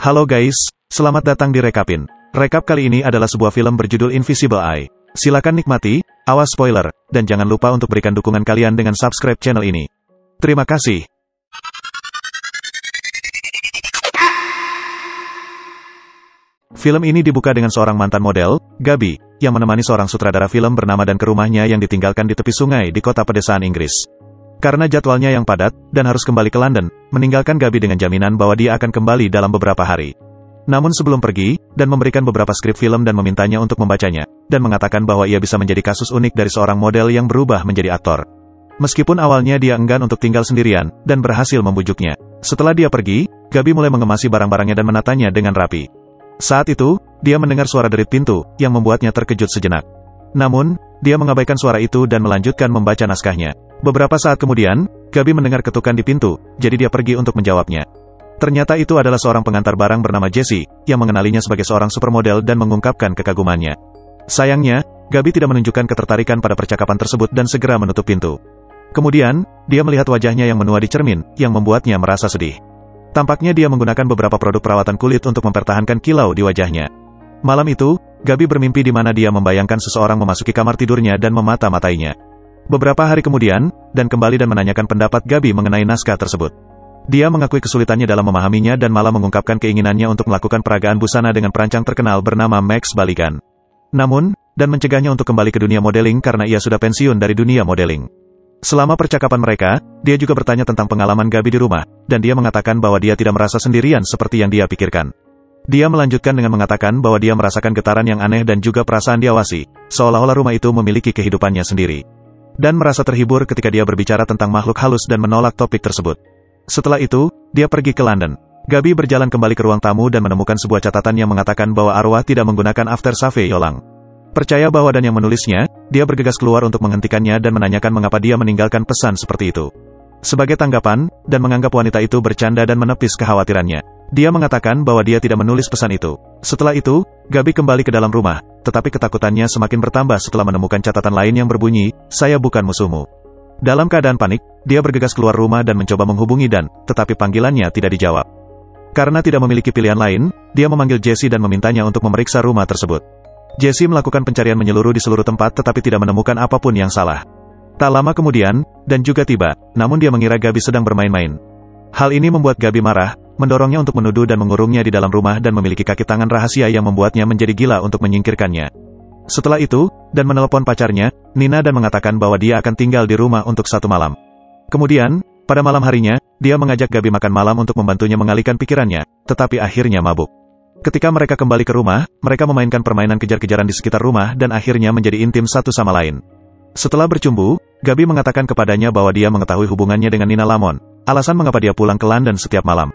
Halo guys, selamat datang di Rekapin. Rekap kali ini adalah sebuah film berjudul Invisible Eye. Silakan nikmati, awas spoiler, dan jangan lupa untuk berikan dukungan kalian dengan subscribe channel ini. Terima kasih. Film ini dibuka dengan seorang mantan model, Gabi, yang menemani seorang sutradara film bernama Dan ke rumahnya yang ditinggalkan di tepi sungai di kota pedesaan Inggris. Karena jadwalnya yang padat, dan harus kembali ke London, meninggalkan Gabi dengan jaminan bahwa dia akan kembali dalam beberapa hari. Namun sebelum pergi, Dan memberikan beberapa skrip film dan memintanya untuk membacanya, dan mengatakan bahwa ia bisa menjadi kasus unik dari seorang model yang berubah menjadi aktor. Meskipun awalnya dia enggan untuk tinggal sendirian, dan berhasil membujuknya. Setelah dia pergi, Gabi mulai mengemasi barang-barangnya dan menatanya dengan rapi. Saat itu, dia mendengar suara derit pintu, yang membuatnya terkejut sejenak. Namun, dia mengabaikan suara itu dan melanjutkan membaca naskahnya. Beberapa saat kemudian, Gabi mendengar ketukan di pintu, jadi dia pergi untuk menjawabnya. Ternyata itu adalah seorang pengantar barang bernama Jessie, yang mengenalinya sebagai seorang supermodel dan mengungkapkan kekagumannya. Sayangnya, Gabi tidak menunjukkan ketertarikan pada percakapan tersebut dan segera menutup pintu. Kemudian, dia melihat wajahnya yang menua di cermin, yang membuatnya merasa sedih. Tampaknya dia menggunakan beberapa produk perawatan kulit untuk mempertahankan kilau di wajahnya. Malam itu, Gabi bermimpi di mana dia membayangkan seseorang memasuki kamar tidurnya dan memata-matainya. Beberapa hari kemudian, Dan kembali dan menanyakan pendapat Gabi mengenai naskah tersebut. Dia mengakui kesulitannya dalam memahaminya dan malah mengungkapkan keinginannya untuk melakukan peragaan busana dengan perancang terkenal bernama Max Baligan. Namun, Dan mencegahnya untuk kembali ke dunia modeling karena ia sudah pensiun dari dunia modeling. Selama percakapan mereka, dia juga bertanya tentang pengalaman Gabi di rumah, dan dia mengatakan bahwa dia tidak merasa sendirian seperti yang dia pikirkan. Dia melanjutkan dengan mengatakan bahwa dia merasakan getaran yang aneh dan juga perasaan diawasi, seolah-olah rumah itu memiliki kehidupannya sendiri. Dan merasa terhibur ketika dia berbicara tentang makhluk halus dan menolak topik tersebut. Setelah itu, dia pergi ke London. Gabi berjalan kembali ke ruang tamu dan menemukan sebuah catatan yang mengatakan bahwa arwah tidak menggunakan after shave Yolang. Percaya bahwa Dan yang menulisnya, dia bergegas keluar untuk menghentikannya dan menanyakan mengapa dia meninggalkan pesan seperti itu. Sebagai tanggapan, Dan menganggap wanita itu bercanda dan menepis kekhawatirannya. Dia mengatakan bahwa dia tidak menulis pesan itu. Setelah itu, Gabi kembali ke dalam rumah, tetapi ketakutannya semakin bertambah setelah menemukan catatan lain yang berbunyi, "Saya bukan musuhmu." Dalam keadaan panik, dia bergegas keluar rumah dan mencoba menghubungi Dan, tetapi panggilannya tidak dijawab. Karena tidak memiliki pilihan lain, dia memanggil Jessie dan memintanya untuk memeriksa rumah tersebut. Jessie melakukan pencarian menyeluruh di seluruh tempat tetapi tidak menemukan apapun yang salah. Tak lama kemudian, Dan juga tiba, namun dia mengira Gabi sedang bermain-main. Hal ini membuat Gabi marah, mendorongnya untuk menuduh dan mengurungnya di dalam rumah dan memiliki kaki tangan rahasia yang membuatnya menjadi gila untuk menyingkirkannya. Setelah itu, Dan menelepon pacarnya, Nina, dan mengatakan bahwa dia akan tinggal di rumah untuk 1 malam. Kemudian, pada malam harinya, dia mengajak Gabi makan malam untuk membantunya mengalihkan pikirannya, tetapi akhirnya mabuk. Ketika mereka kembali ke rumah, mereka memainkan permainan kejar-kejaran di sekitar rumah dan akhirnya menjadi intim satu sama lain. Setelah bercumbu, Gabi mengatakan kepadanya bahwa dia mengetahui hubungannya dengan Nina Lamont, alasan mengapa dia pulang ke London setiap malam.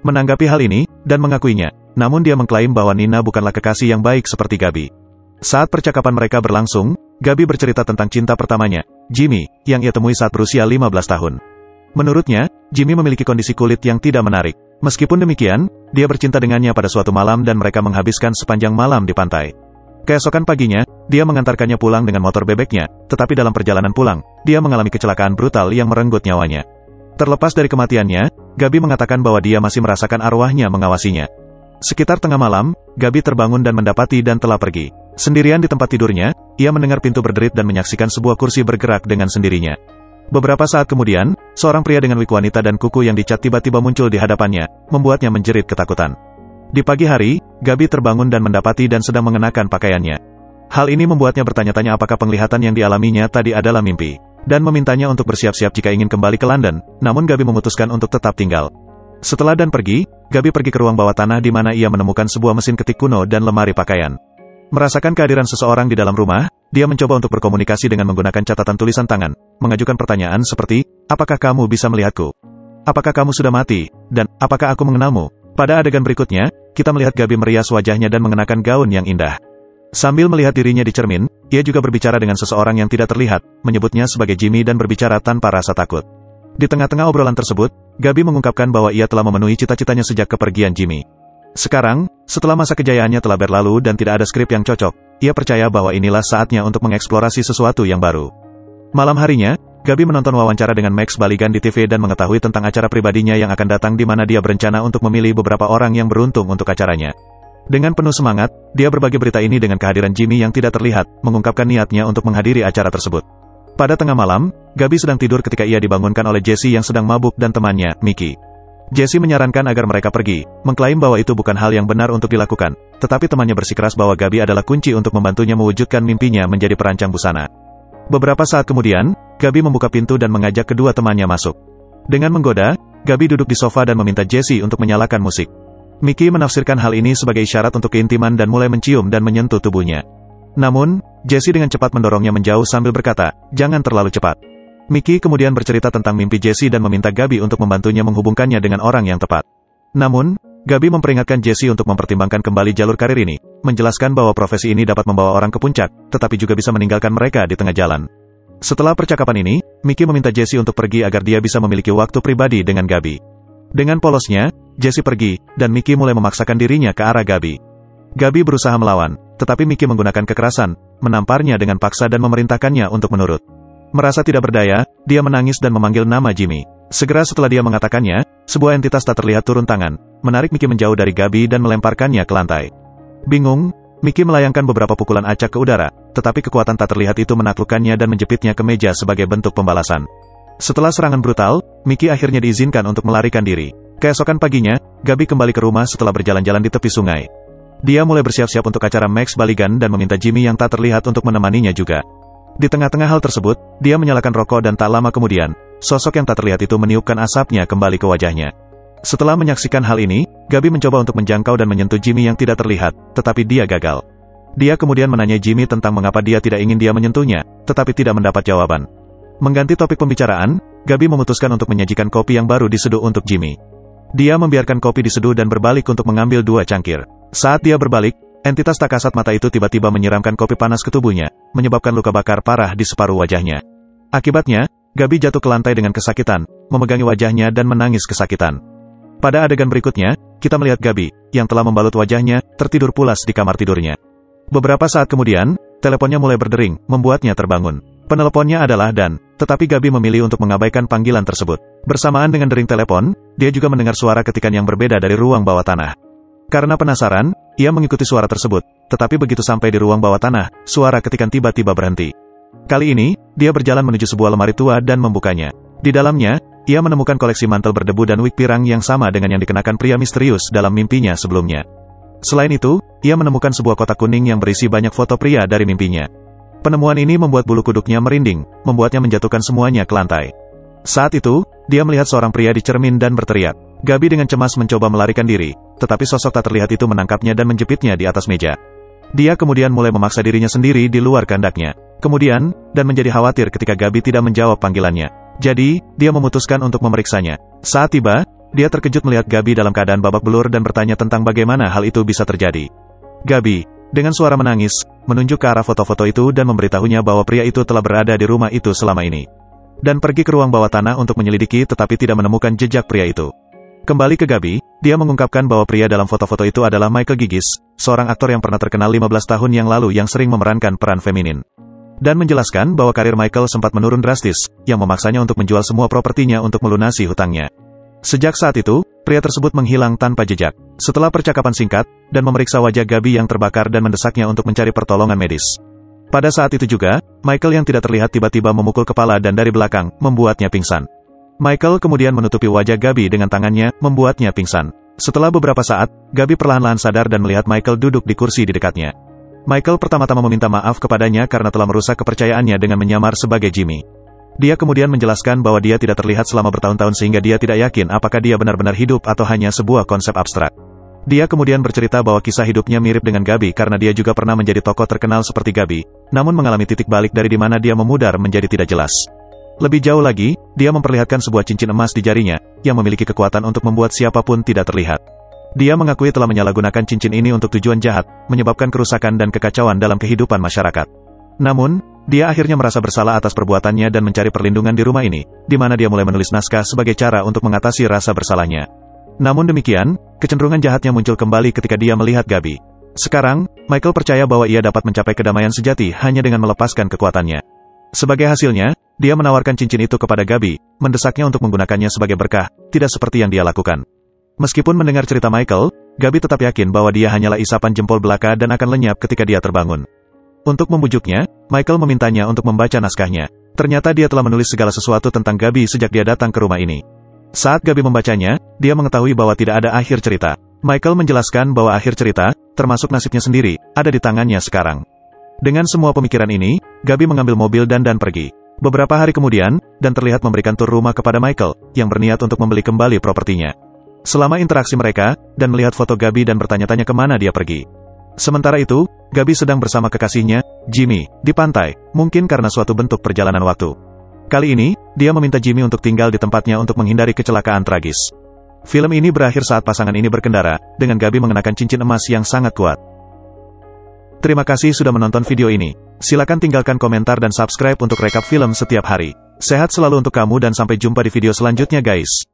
Menanggapi hal ini, Dan mengakuinya, namun dia mengklaim bahwa Nina bukanlah kekasih yang baik seperti Gabi. Saat percakapan mereka berlangsung, Gabi bercerita tentang cinta pertamanya, Jimmy, yang ia temui saat berusia 15 tahun. Menurutnya, Jimmy memiliki kondisi kulit yang tidak menarik. Meskipun demikian, dia bercinta dengannya pada suatu malam dan mereka menghabiskan sepanjang malam di pantai. Keesokan paginya, dia mengantarkannya pulang dengan motor bebeknya, tetapi dalam perjalanan pulang, dia mengalami kecelakaan brutal yang merenggut nyawanya. Terlepas dari kematiannya, Gabi mengatakan bahwa dia masih merasakan arwahnya mengawasinya. Sekitar tengah malam, Gabi terbangun dan mendapati Dan telah pergi. Sendirian di tempat tidurnya, ia mendengar pintu berderit dan menyaksikan sebuah kursi bergerak dengan sendirinya. Beberapa saat kemudian, seorang pria dengan wig wanita dan kuku yang dicat tiba-tiba muncul di hadapannya, membuatnya menjerit ketakutan. Di pagi hari, Gabi terbangun dan mendapati Dan sedang mengenakan pakaiannya. Hal ini membuatnya bertanya-tanya apakah penglihatan yang dialaminya tadi adalah mimpi. Dan memintanya untuk bersiap-siap jika ingin kembali ke London, namun Gabi memutuskan untuk tetap tinggal. Setelah Dan pergi, Gabi pergi ke ruang bawah tanah di mana ia menemukan sebuah mesin ketik kuno dan lemari pakaian. Merasakan kehadiran seseorang di dalam rumah, dia mencoba untuk berkomunikasi dengan menggunakan catatan tulisan tangan, mengajukan pertanyaan seperti, "Apakah kamu bisa melihatku? Apakah kamu sudah mati? Dan, apakah aku mengenalmu?" Pada adegan berikutnya, kita melihat Gabi merias wajahnya dan mengenakan gaun yang indah. Sambil melihat dirinya di cermin, ia juga berbicara dengan seseorang yang tidak terlihat, menyebutnya sebagai Jimmy dan berbicara tanpa rasa takut. Di tengah-tengah obrolan tersebut, Gabi mengungkapkan bahwa ia telah memenuhi cita-citanya sejak kepergian Jimmy. Sekarang, setelah masa kejayaannya telah berlalu dan tidak ada skrip yang cocok, ia percaya bahwa inilah saatnya untuk mengeksplorasi sesuatu yang baru. Malam harinya, Gabi menonton wawancara dengan Max Baligan di TV dan mengetahui tentang acara pribadinya yang akan datang di mana dia berencana untuk memilih beberapa orang yang beruntung untuk acaranya. Dengan penuh semangat, dia berbagi berita ini dengan kehadiran Jimmy yang tidak terlihat, mengungkapkan niatnya untuk menghadiri acara tersebut. Pada tengah malam, Gabi sedang tidur ketika ia dibangunkan oleh Jesse yang sedang mabuk dan temannya, Mickey. Jesse menyarankan agar mereka pergi, mengklaim bahwa itu bukan hal yang benar untuk dilakukan, tetapi temannya bersikeras bahwa Gabi adalah kunci untuk membantunya mewujudkan mimpinya menjadi perancang busana. Beberapa saat kemudian, Gabi membuka pintu dan mengajak kedua temannya masuk. Dengan menggoda, Gabi duduk di sofa dan meminta Jesse untuk menyalakan musik. Mickey menafsirkan hal ini sebagai isyarat untuk keintiman dan mulai mencium dan menyentuh tubuhnya. Namun, Jesse dengan cepat mendorongnya menjauh sambil berkata, "Jangan terlalu cepat." Mickey kemudian bercerita tentang mimpi Jesse dan meminta Gabi untuk membantunya menghubungkannya dengan orang yang tepat. Namun, Gabi memperingatkan Jesse untuk mempertimbangkan kembali jalur karir ini, menjelaskan bahwa profesi ini dapat membawa orang ke puncak, tetapi juga bisa meninggalkan mereka di tengah jalan. Setelah percakapan ini, Mickey meminta Jesse untuk pergi agar dia bisa memiliki waktu pribadi dengan Gabi. Dengan polosnya, Jesse pergi, dan Mickey mulai memaksakan dirinya ke arah Gabi. Gabi berusaha melawan, tetapi Mickey menggunakan kekerasan, menamparnya dengan paksa dan memerintahkannya untuk menurut. Merasa tidak berdaya, dia menangis dan memanggil nama Jimmy. Segera setelah dia mengatakannya, sebuah entitas tak terlihat turun tangan, menarik Mickey menjauh dari Gabi dan melemparkannya ke lantai. Bingung, Mickey melayangkan beberapa pukulan acak ke udara, tetapi kekuatan tak terlihat itu menaklukkannya dan menjepitnya ke meja sebagai bentuk pembalasan. Setelah serangan brutal, Mickey akhirnya diizinkan untuk melarikan diri. Keesokan paginya, Gabi kembali ke rumah setelah berjalan-jalan di tepi sungai. Dia mulai bersiap-siap untuk acara Max Baligan dan meminta Jimmy yang tak terlihat untuk menemaninya juga. Di tengah-tengah hal tersebut, dia menyalakan rokok dan tak lama kemudian, sosok yang tak terlihat itu meniupkan asapnya kembali ke wajahnya. Setelah menyaksikan hal ini, Gabi mencoba untuk menjangkau dan menyentuh Jimmy yang tidak terlihat, tetapi dia gagal. Dia kemudian menanyai Jimmy tentang mengapa dia tidak ingin dia menyentuhnya, tetapi tidak mendapat jawaban. Mengganti topik pembicaraan, Gabi memutuskan untuk menyajikan kopi yang baru diseduh untuk Jimmy. Dia membiarkan kopi diseduh dan berbalik untuk mengambil 2 cangkir. Saat dia berbalik, entitas tak kasat mata itu tiba-tiba menyiramkan kopi panas ke tubuhnya, menyebabkan luka bakar parah di separuh wajahnya. Akibatnya, Gabi jatuh ke lantai dengan kesakitan, memegangi wajahnya dan menangis kesakitan. Pada adegan berikutnya, kita melihat Gabi, yang telah membalut wajahnya, tertidur pulas di kamar tidurnya. Beberapa saat kemudian, teleponnya mulai berdering, membuatnya terbangun. Peneleponnya adalah Dan, tetapi Gabi memilih untuk mengabaikan panggilan tersebut. Bersamaan dengan dering telepon, dia juga mendengar suara ketikan yang berbeda dari ruang bawah tanah. Karena penasaran, ia mengikuti suara tersebut, tetapi begitu sampai di ruang bawah tanah, suara ketikan tiba-tiba berhenti. Kali ini, dia berjalan menuju sebuah lemari tua dan membukanya. Di dalamnya, ia menemukan koleksi mantel berdebu dan wig pirang yang sama dengan yang dikenakan pria misterius dalam mimpinya sebelumnya. Selain itu, ia menemukan sebuah kotak kuning yang berisi banyak foto pria dari mimpinya. Penemuan ini membuat bulu kuduknya merinding, membuatnya menjatuhkan semuanya ke lantai. Saat itu, dia melihat seorang pria di cermin dan berteriak. Gabi dengan cemas mencoba melarikan diri, tetapi sosok tak terlihat itu menangkapnya dan menjepitnya di atas meja. Dia kemudian mulai memaksa dirinya sendiri di luar kehendaknya. Kemudian, Dan menjadi khawatir ketika Gabi tidak menjawab panggilannya. Jadi, dia memutuskan untuk memeriksanya. Saat tiba, dia terkejut melihat Gabi dalam keadaan babak belur dan bertanya tentang bagaimana hal itu bisa terjadi. Gabi, dengan suara menangis, menunjuk ke arah foto-foto itu dan memberitahunya bahwa pria itu telah berada di rumah itu selama ini. Dan pergi ke ruang bawah tanah untuk menyelidiki tetapi tidak menemukan jejak pria itu. Kembali ke Gabi, dia mengungkapkan bahwa pria dalam foto-foto itu adalah Michael Gigis, seorang aktor yang pernah terkenal 15 tahun yang lalu yang sering memerankan peran feminin. Dan menjelaskan bahwa karir Michael sempat menurun drastis, yang memaksanya untuk menjual semua propertinya untuk melunasi hutangnya. Sejak saat itu, pria tersebut menghilang tanpa jejak. Setelah percakapan singkat, Dan memeriksa wajah Gabi yang terbakar dan mendesaknya untuk mencari pertolongan medis. Pada saat itu juga, Michael yang tidak terlihat tiba-tiba memukul kepala Dan dari belakang, membuatnya pingsan. Michael kemudian menutupi wajah Gabi dengan tangannya, membuatnya pingsan. Setelah beberapa saat, Gabi perlahan-lahan sadar dan melihat Michael duduk di kursi di dekatnya. Michael pertama-tama meminta maaf kepadanya karena telah merusak kepercayaannya dengan menyamar sebagai Jimmy. Dia kemudian menjelaskan bahwa dia tidak terlihat selama bertahun-tahun sehingga dia tidak yakin apakah dia benar-benar hidup atau hanya sebuah konsep abstrak. Dia kemudian bercerita bahwa kisah hidupnya mirip dengan Gabi karena dia juga pernah menjadi tokoh terkenal seperti Gabi, namun mengalami titik balik dari di mana dia memudar menjadi tidak jelas. Lebih jauh lagi, dia memperlihatkan sebuah cincin emas di jarinya, yang memiliki kekuatan untuk membuat siapapun tidak terlihat. Dia mengakui telah menyalahgunakan cincin ini untuk tujuan jahat, menyebabkan kerusakan dan kekacauan dalam kehidupan masyarakat. Namun, dia akhirnya merasa bersalah atas perbuatannya dan mencari perlindungan di rumah ini, di mana dia mulai menulis naskah sebagai cara untuk mengatasi rasa bersalahnya. Namun demikian, kecenderungan jahatnya muncul kembali ketika dia melihat Gabi. Sekarang, Michael percaya bahwa ia dapat mencapai kedamaian sejati hanya dengan melepaskan kekuatannya. Sebagai hasilnya, dia menawarkan cincin itu kepada Gabi, mendesaknya untuk menggunakannya sebagai berkah, tidak seperti yang dia lakukan. Meskipun mendengar cerita Michael, Gabi tetap yakin bahwa dia hanyalah isapan jempol belaka dan akan lenyap ketika dia terbangun. Untuk membujuknya, Michael memintanya untuk membaca naskahnya. Ternyata dia telah menulis segala sesuatu tentang Gabi sejak dia datang ke rumah ini. Saat Gabi membacanya, dia mengetahui bahwa tidak ada akhir cerita. Michael menjelaskan bahwa akhir cerita, termasuk nasibnya sendiri, ada di tangannya sekarang. Dengan semua pemikiran ini, Gabi mengambil mobil dan pergi. Beberapa hari kemudian, dan terlihat memberikan tur rumah kepada Michael, yang berniat untuk membeli kembali propertinya. Selama interaksi mereka, dan melihat foto Gabi dan bertanya-tanya kemana dia pergi. Sementara itu, Gabi sedang bersama kekasihnya, Jimmy, di pantai, mungkin karena suatu bentuk perjalanan waktu. Kali ini, dia meminta Jimmy untuk tinggal di tempatnya untuk menghindari kecelakaan tragis. Film ini berakhir saat pasangan ini berkendara, dengan Gabi mengenakan cincin emas yang sangat kuat. Terima kasih sudah menonton video ini. Silakan tinggalkan komentar dan subscribe untuk rekap film setiap hari. Sehat selalu untuk kamu dan sampai jumpa di video selanjutnya guys.